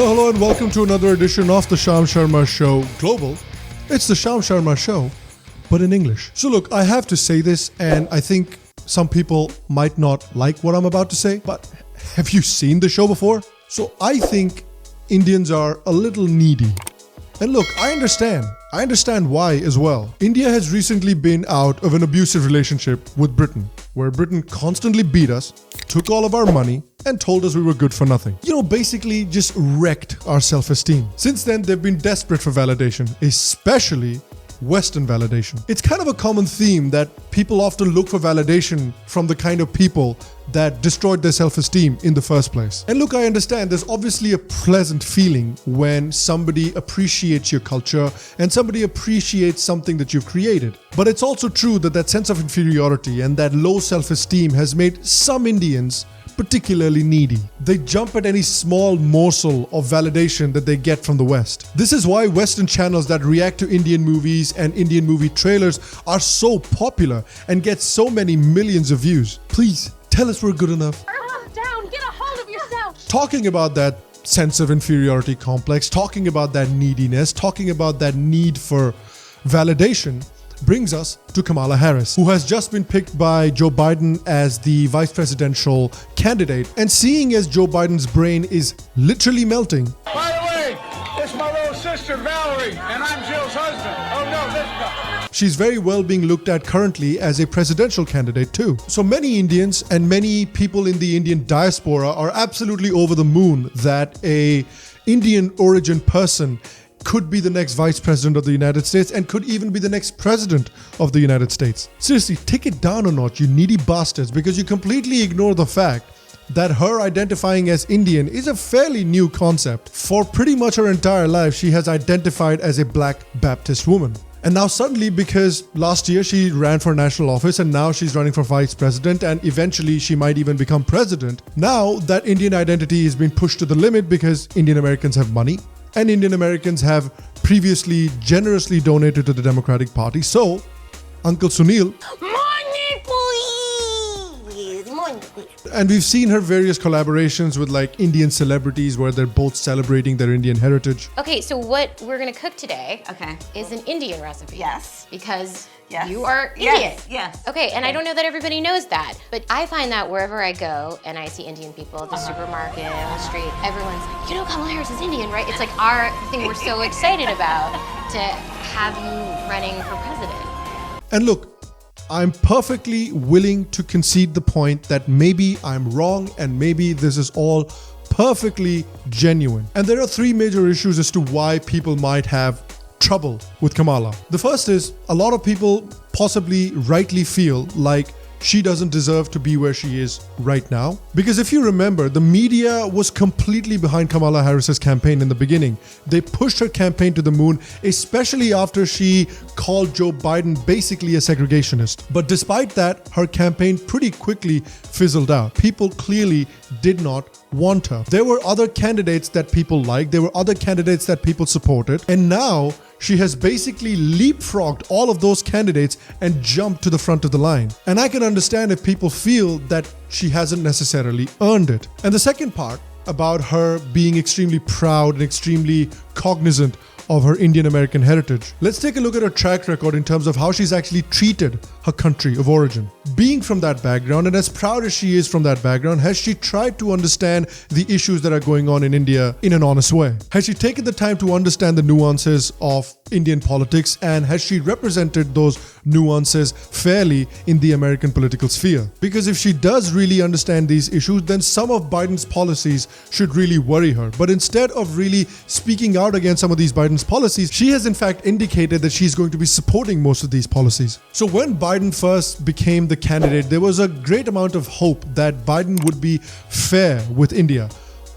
Hello and welcome to another edition of the Sharma Show Global. It's the Sharma Show, but in English. So look, I have to say this, and I think some people might not like what I'm about to say, but have you seen the show before? So I think Indians are a little needy. And look, I understand why as well. India has recently been out of an abusive relationship with Britain, where Britain constantly beat us, took all of our money, and told us we were good for nothing. Basically just wrecked our self-esteem. Since then, they've been desperate for validation, especially Western validation. It's kind of a common theme that people often look for validation from the kind of people that destroyed their self-esteem in the first place. And look, I understand there's obviously a pleasant feeling when somebody appreciates your culture and somebody appreciates something that you've created. But it's also true that that sense of inferiority and that low self-esteem has made some Indians particularly needy. They jump at any small morsel of validation that they get from the West. This is why Western channels that react to Indian movies and Indian movie trailers are so popular and get so many millions of views. Please, tell us we're good enough. Calm down, get a hold of yourself. Talking about that sense of inferiority complex, talking about that neediness, talking about that need for validation, brings us to Kamala Harris, who has just been picked by Joe Biden as the vice presidential candidate. And seeing as Joe Biden's brain is literally melting. By the way, it's my little sister Valerie, and I'm Jill's husband. Oh no, this guy. She's very well being looked at currently as a presidential candidate too. So many Indians and many people in the Indian diaspora are absolutely over the moon that a Indian origin person could be the next vice president of the United States and could even be the next president of the United States. Seriously, take it down a notch, you needy bastards, because you completely ignore the fact that her identifying as Indian is a fairly new concept. For pretty much her entire life, she has identified as a Black Baptist woman. And now suddenly, because last year she ran for national office and now she's running for vice president and eventually she might even become president, now that Indian identity is being pushed to the limit because Indian Americans have money. And Indian Americans have previously generously donated to the Democratic Party. So, Uncle Sunil. Money, please. Money, please. And we've seen her various collaborations with like Indian celebrities where they're both celebrating their Indian heritage. Okay, so what we're gonna cook today Okay. is an Indian recipe. Yes. Because Yes. you are Indian. Yes, yes. Okay, and I don't know that everybody knows that, but I find that wherever I go and I see Indian people at the supermarket, on the street, everyone's like, Kamala Harris is Indian, right? It's like our thing we're so excited about to have you running for president. And look, I'm perfectly willing to concede the point that maybe I'm wrong and maybe this is all perfectly genuine. And there are three major issues as to why people might have trouble with Kamala. The first is a lot of people possibly rightly feel like she doesn't deserve to be where she is right now. Because if you remember, the media was completely behind Kamala Harris's campaign in the beginning. They pushed her campaign to the moon, especially after she called Joe Biden basically a segregationist. But despite that, her campaign pretty quickly fizzled out. People clearly did not want her. There were other candidates that people liked. There were other candidates that people supported. And now she has basically leapfrogged all of those candidates and jumped to the front of the line. And I can understand if people feel that she hasn't necessarily earned it. And the second part about her being extremely proud and extremely cognizant of her Indian American heritage. Let's take a look at her track record in terms of how she's actually treated her country of origin. Being from that background and as proud as she is from that background, has she tried to understand the issues that are going on in India in an honest way? Has she taken the time to understand the nuances of Indian politics, and has she represented those nuances fairly in the American political sphere? Because if she does really understand these issues, then some of Biden's policies should really worry her. But instead of really speaking out against some of these Biden's policies, she has in fact indicated that she's going to be supporting most of these policies. So when Biden first became the candidate, there was a great amount of hope that Biden would be fair with India.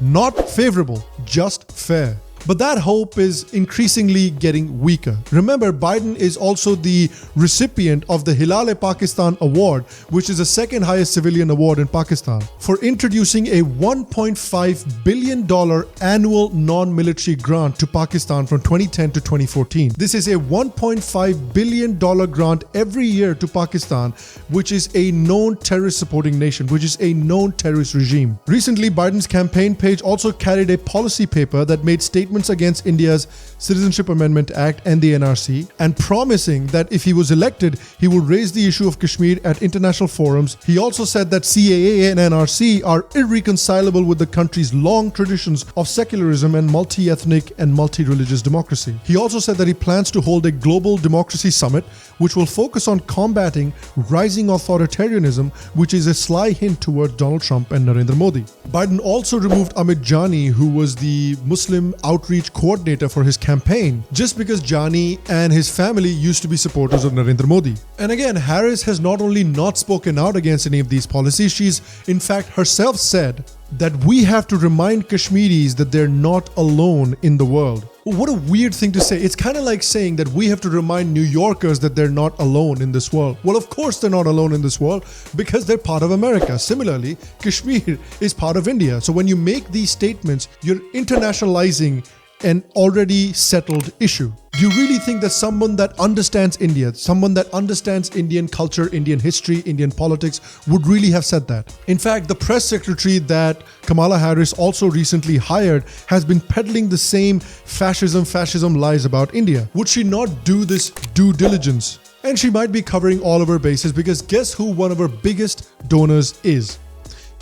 Not favorable, just fair. But that hope is increasingly getting weaker. Remember, Biden is also the recipient of the Hilal-e-Pakistan Award, which is the second highest civilian award in Pakistan, for introducing a $1.5 billion annual non-military grant to Pakistan from 2010 to 2014. This is a $1.5 billion grant every year to Pakistan, which is a known terrorist supporting nation, which is a known terrorist regime. Recently, Biden's campaign page also carried a policy paper that made statements against India's Citizenship Amendment Act and the NRC, and promising that if he was elected, he would raise the issue of Kashmir at international forums. He also said that CAA and NRC are irreconcilable with the country's long traditions of secularism and multi-ethnic and multi-religious democracy. He also said that he plans to hold a global democracy summit, which will focus on combating rising authoritarianism, which is a sly hint towards Donald Trump and Narendra Modi. Biden also removed Amit Jani, who was the Muslim outreach coordinator for his campaign, just because Jani and his family used to be supporters of Narendra Modi. And again, Harris has not only not spoken out against any of these policies, she's in fact herself said that we have to remind Kashmiris that they're not alone in the world. What a weird thing to say. It's kind of like saying that we have to remind New Yorkers that they're not alone in this world. Well, of course they're not alone in this world because they're part of America. Similarly, Kashmir is part of India. So when you make these statements, you're internationalizing an already settled issue. Do you really think that someone that understands India, someone that understands Indian culture, Indian history, Indian politics would really have said that? In fact, the press secretary that Kamala Harris also recently hired has been peddling the same fascism lies about India. Would she not do this due diligence? And she might be covering all of her bases, because guess who one of her biggest donors is?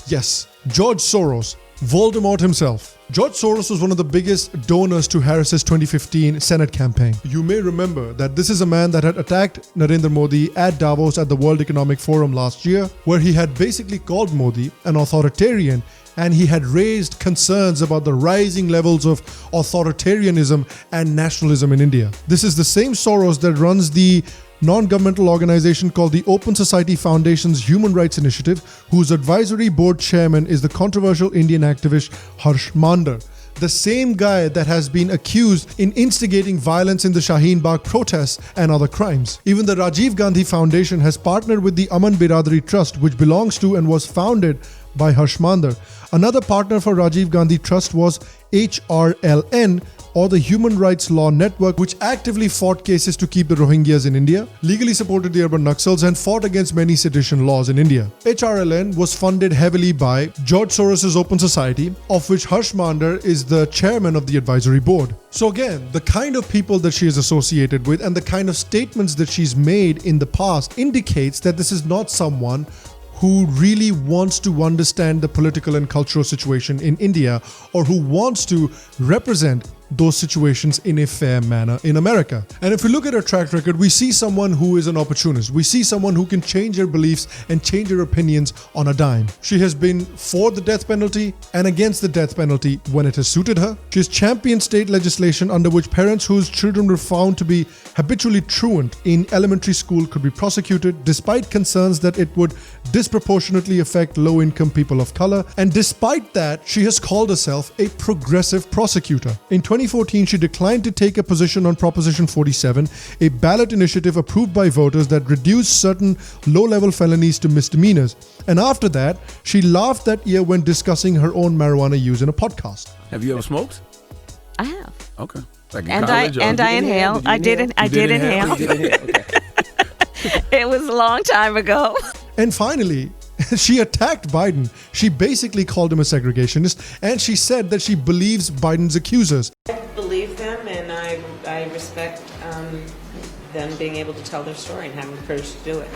Yes, George Soros, Voldemort himself. George Soros was one of the biggest donors to Harris's 2015 Senate campaign. You may remember that this is a man that had attacked Narendra Modi at Davos at the World Economic Forum last year, where he had basically called Modi an authoritarian, and he had raised concerns about the rising levels of authoritarianism and nationalism in India. This is the same Soros that runs the non-governmental organization called the Open Society Foundation's Human Rights Initiative, whose advisory board chairman is the controversial Indian activist Harsh Mander, the same guy that has been accused in instigating violence in the Shaheen Bagh protests and other crimes. Even the Rajiv Gandhi Foundation has partnered with the Aman Biradari Trust, which belongs to and was founded by Harsh Mander. Another partner for Rajiv Gandhi Trust was HRLN, or the Human Rights Law Network, which actively fought cases to keep the Rohingyas in India, legally supported the urban Naxals, and fought against many sedition laws in India. HRLN was funded heavily by George Soros' Open Society, of which Harsh Mander is the chairman of the advisory board. So again, the kind of people that she is associated with and the kind of statements that she's made in the past indicates that this is not someone who really wants to understand the political and cultural situation in India, or who wants to represent those situations in a fair manner in America. And if we look at her track record, we see someone who is an opportunist. We see someone who can change her beliefs and change her opinions on a dime. She has been for the death penalty and against the death penalty when it has suited her. She has championed state legislation under which parents whose children were found to be habitually truant in elementary school could be prosecuted, despite concerns that it would disproportionately affect low-income people of color. And despite that, she has called herself a progressive prosecutor. In 2014, she declined to take a position on Proposition 47, a ballot initiative approved by voters that reduced certain low-level felonies to misdemeanors. And after that, she laughed that year when discussing her own marijuana use in a podcast. Have you ever smoked? I have. Okay. Like in And college, I inhaled. I did inhale. Okay. It was a long time ago. And finally, she attacked Biden. She basically called him a segregationist, and she said that she believes Biden's accusers. I believe them, and I respect them being able to tell their story and having the courage to do it.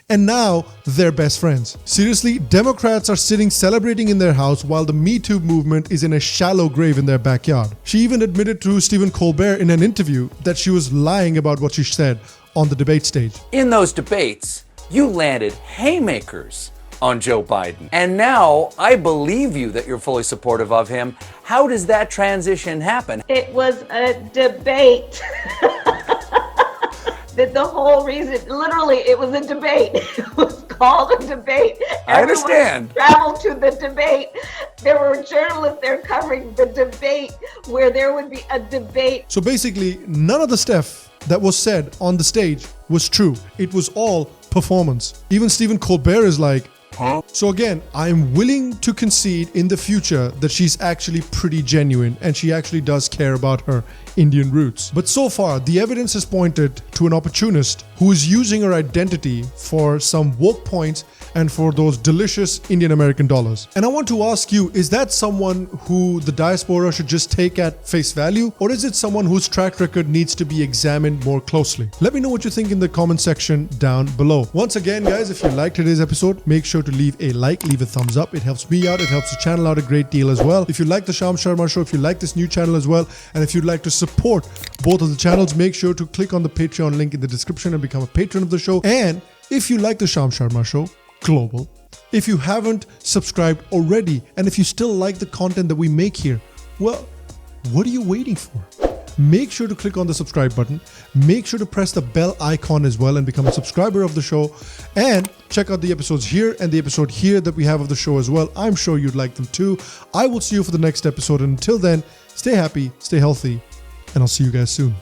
And now they're best friends. Seriously, Democrats are sitting celebrating in their house while the Me Too movement is in a shallow grave in their backyard. She even admitted to Stephen Colbert in an interview that she was lying about what she said on the debate stage. In those debates, you landed haymakers on Joe Biden. And now I believe you that you're fully supportive of him. How does that transition happen? It was a debate. that the whole reason, literally, it was a debate. It was called a debate. I understand. Everyone traveled to the debate. There were journalists there covering the debate where there would be a debate. So basically, none of the stuff that was said on the stage was true. It was all performance. Even Stephen Colbert is like, huh? So again, I'm willing to concede in the future that she's actually pretty genuine and she actually does care about her Indian roots. But so far, the evidence has pointed to an opportunist who is using her identity for some woke points and for those delicious Indian American dollars. And I want to ask you, is that someone who the diaspora should just take at face value? Or is it someone whose track record needs to be examined more closely? Let me know what you think in the comment section down below. Once again, guys, if you liked today's episode, make sure to leave a like, leave a thumbs up. It helps me out. It helps the channel out a great deal as well. If you like the Sham Sharma show, if you like this new channel as well, and if you'd like to support both of the channels, make sure to click on the Patreon link in the description and become a patron of the show. And if you like the Sham Sharma show global, if you haven't subscribed already, and if you still like the content that we make here, well, what are you waiting for? Make sure to click on the subscribe button. Make sure to press the bell icon as well and become a subscriber of the show. And check out the episodes here and the episode here that we have of the show as well. I'm sure you'd like them too. I will see you for the next episode. And until then, stay happy, stay healthy, and I'll see you guys soon.